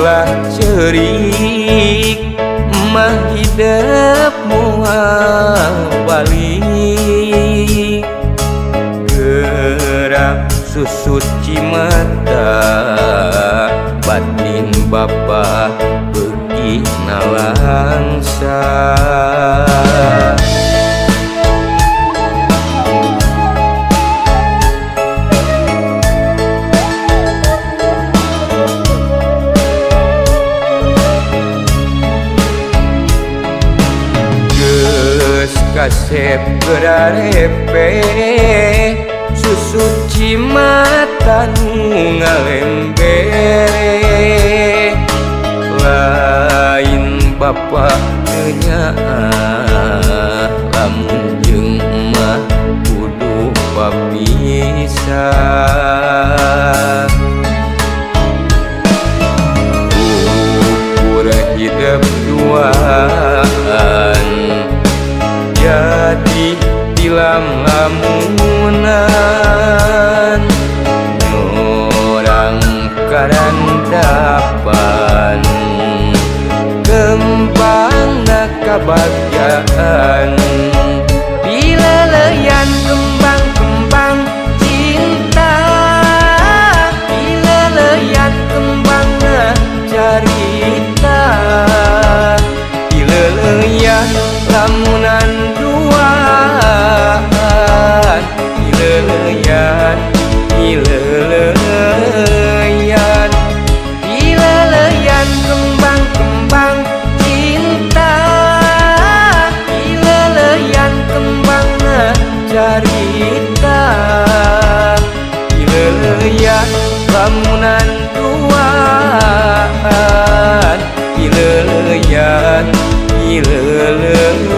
ulah cerik mah hidup moal balik gerak susut cimata batin bapa pergi nalangsa kasep gerarepe susut cimata nu ngalembere lain bapa teunya lamun jeung mah kudu papisah ukur hidup duaan jadi tilam lamunan nyorang karandapan kembang kabagyaan pileleyan kembang-kembang cinta pileleyan kembang carita pileleyan lamunan duaan ileleyan ileleyan ileleyan kembang-kembang cinta ileleyan kembang carita ileleyan lamunan duaan ileleyan ileleyan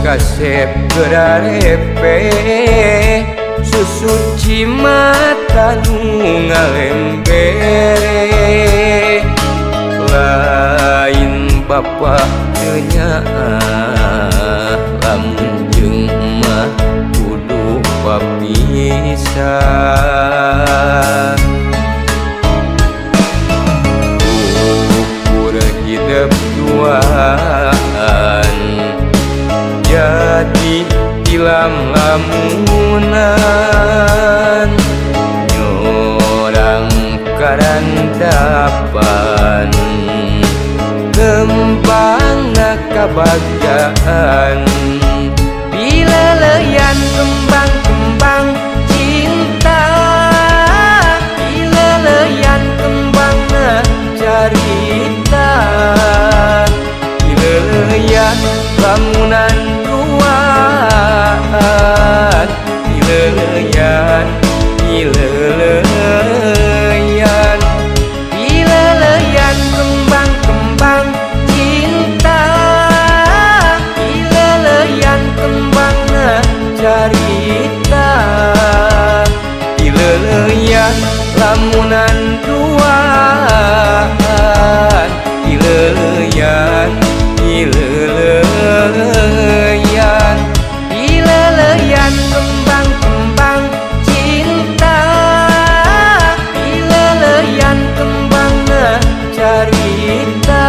kasep gerarepe susut cimata nu ngalembere lain bapa teunya lamun jeung mah kudu papisah ukur hidup duaan jadi tilam lamunan nyorang karandapan kembang kabagyaan pileleyan kembang-kembang cinta pileleyan kembang carita pileleyan lamunan duaan ileleyan ileleyan ileleyan kembang-kembang cinta ileleyan kembang carita ileleyan lamunan duaan ileleyan ileleyan ileleyan kembang-kembang cinta ileleyan kembang carita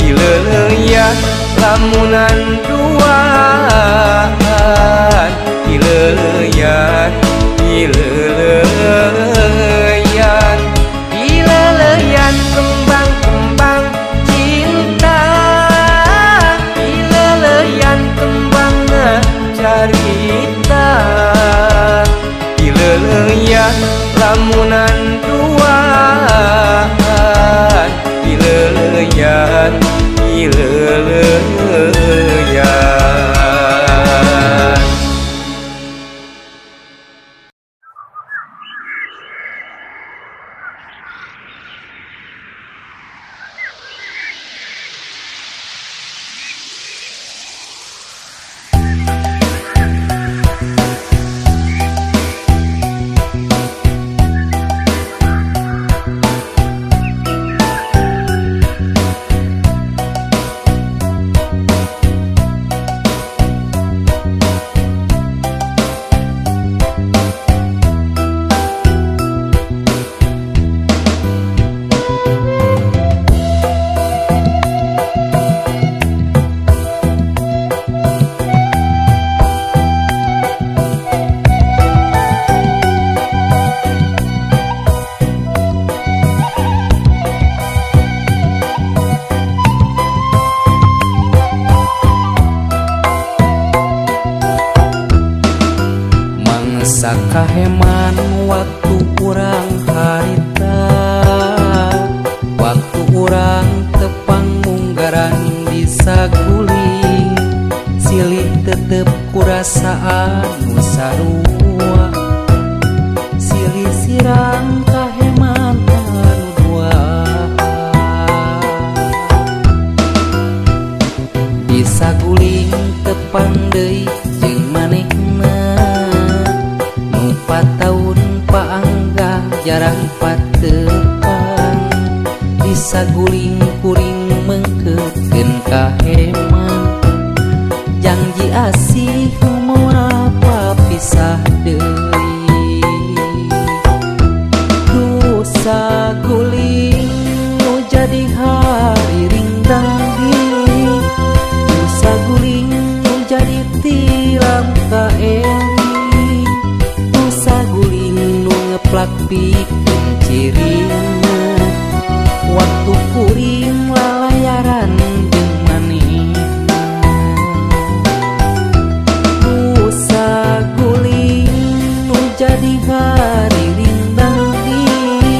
ileleyan lamunan duaan ileleyan ileleyan ileleyan kembang-kembang cinta ileleyan kembang carita ileleyan lamunan duaan ileleyan ileleyan kaheman waktu kurang harita, waktu kurang tepang munggaran bisa guling, silih tetep kurasaan musarua, silih sirang kaheman anu dua, bisa guling tepang deui jeung manehna. 4 tahun paanggah jarang patepang, bisa guling kuring mengkeutkeun kaheman, janji asih mau apa pisah deui. Dosa guling nu jadi hari rindang deui, dosa guling nu jadi tilam kaeling, ngeplak pikeun cirina, waktu kuring lalayaran jeung manehna. Dosa guling nu jadi hari rindang deui,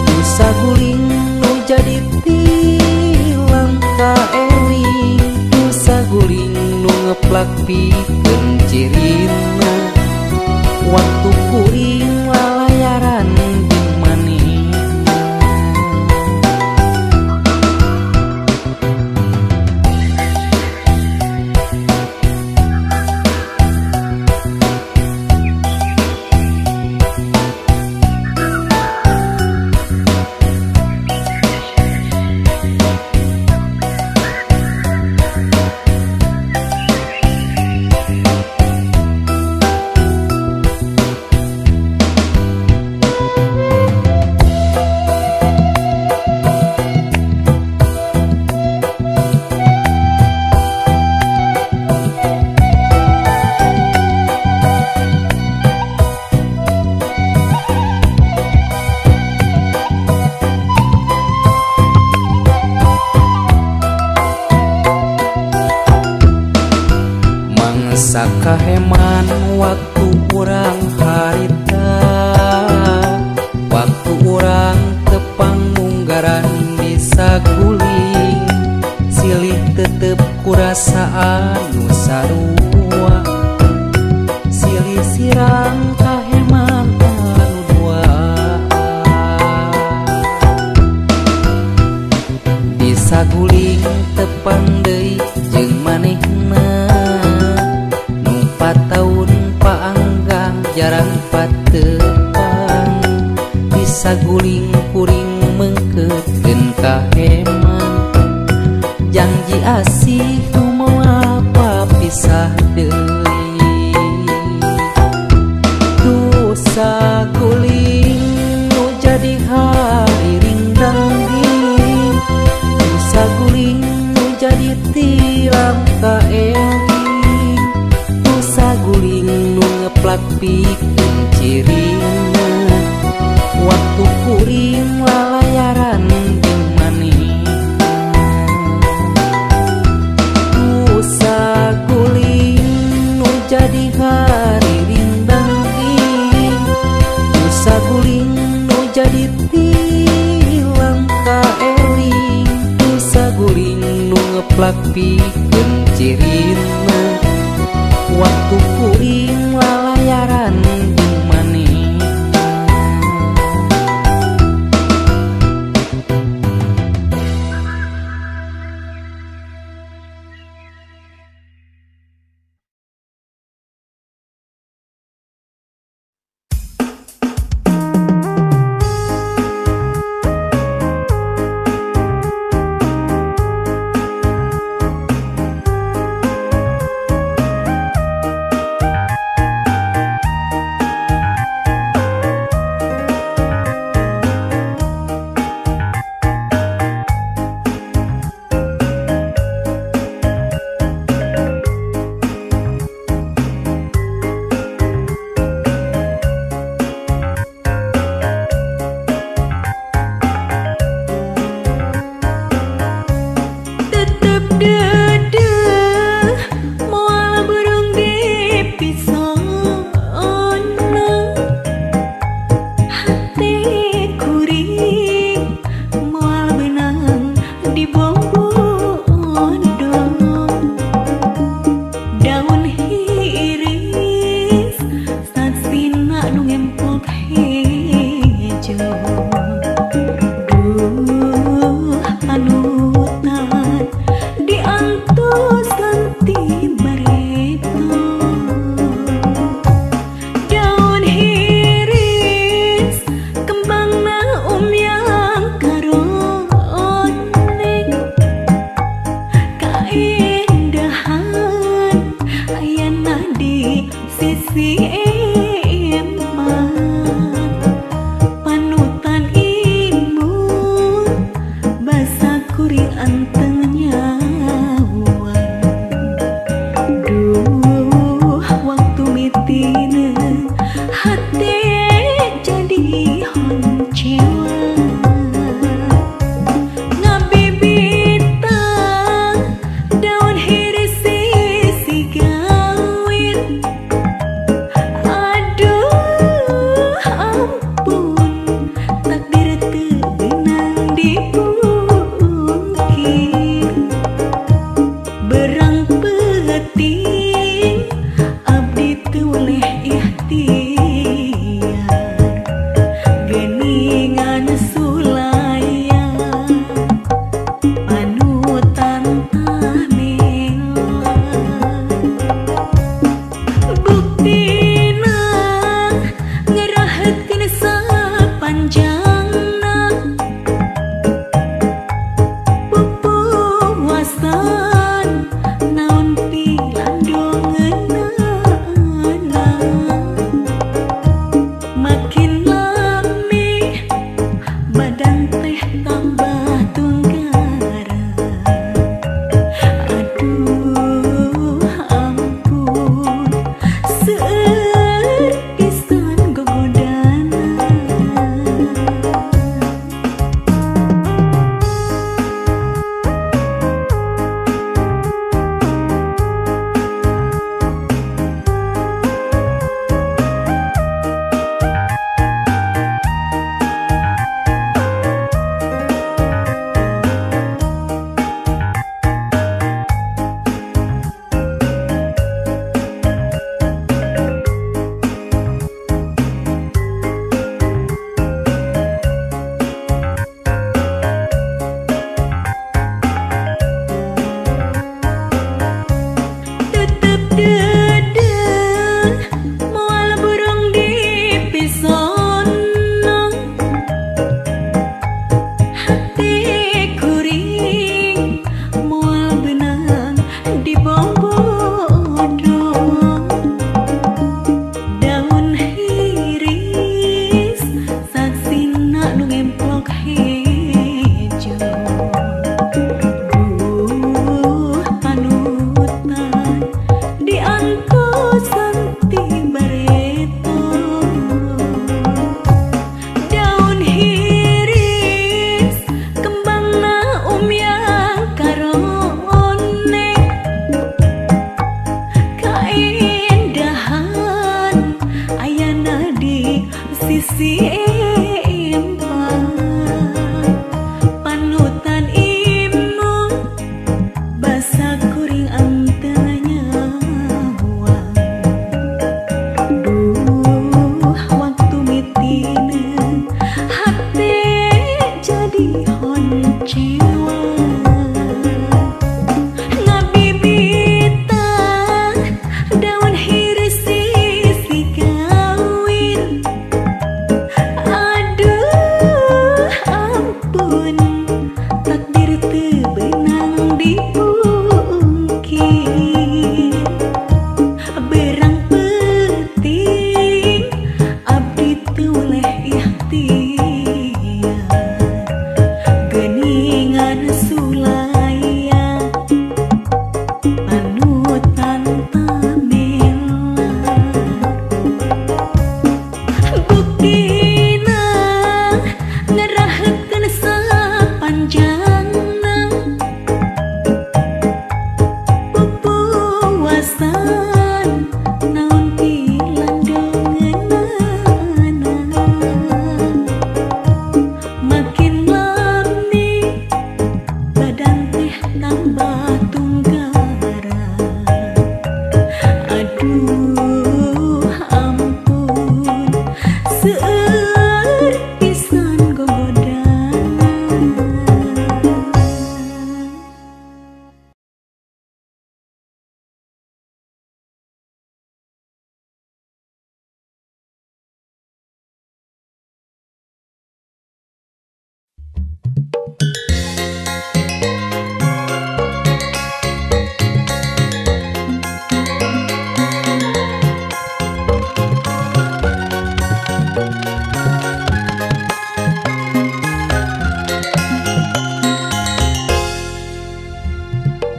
dosa guling nu jadi tilam kaeling, dosa guling nu ngeplak pikeun cirina, waktu kuring lalayaran jeung manehna. Kaheman waktu kurang harita, waktu kurang tepang munggaran bisa guling, silih tetep kurasaan nu sarua, silih sirang kaheman anu dua, bisa guling tepang deui jeung manehna. 4 tahun paanggah jarang patepang, bisa guling kuring mengkeutkeun kaheman, janji asih nu mau apa pisah deui. Dosa guling nu jadi hari rindang deui, dosa guling nu jadi tilam kaeling, guling nu ngeplak pikeun cirina, waktu kuring lalayaran jeung manehna. Dosa guling nu jadi hari rindang deui, dosa guling nu jadi tilam kaeling, dosa guling nu ngeplak pikeun cirina, waktu kuring lalayaran jeung manehna. Dede moal burung dipisahna. keindahan ayana di sisi eman panutan imun basa kuri anteng nyawan duh waktu mitina hati jadi honcewa ngabibita daun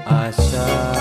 asa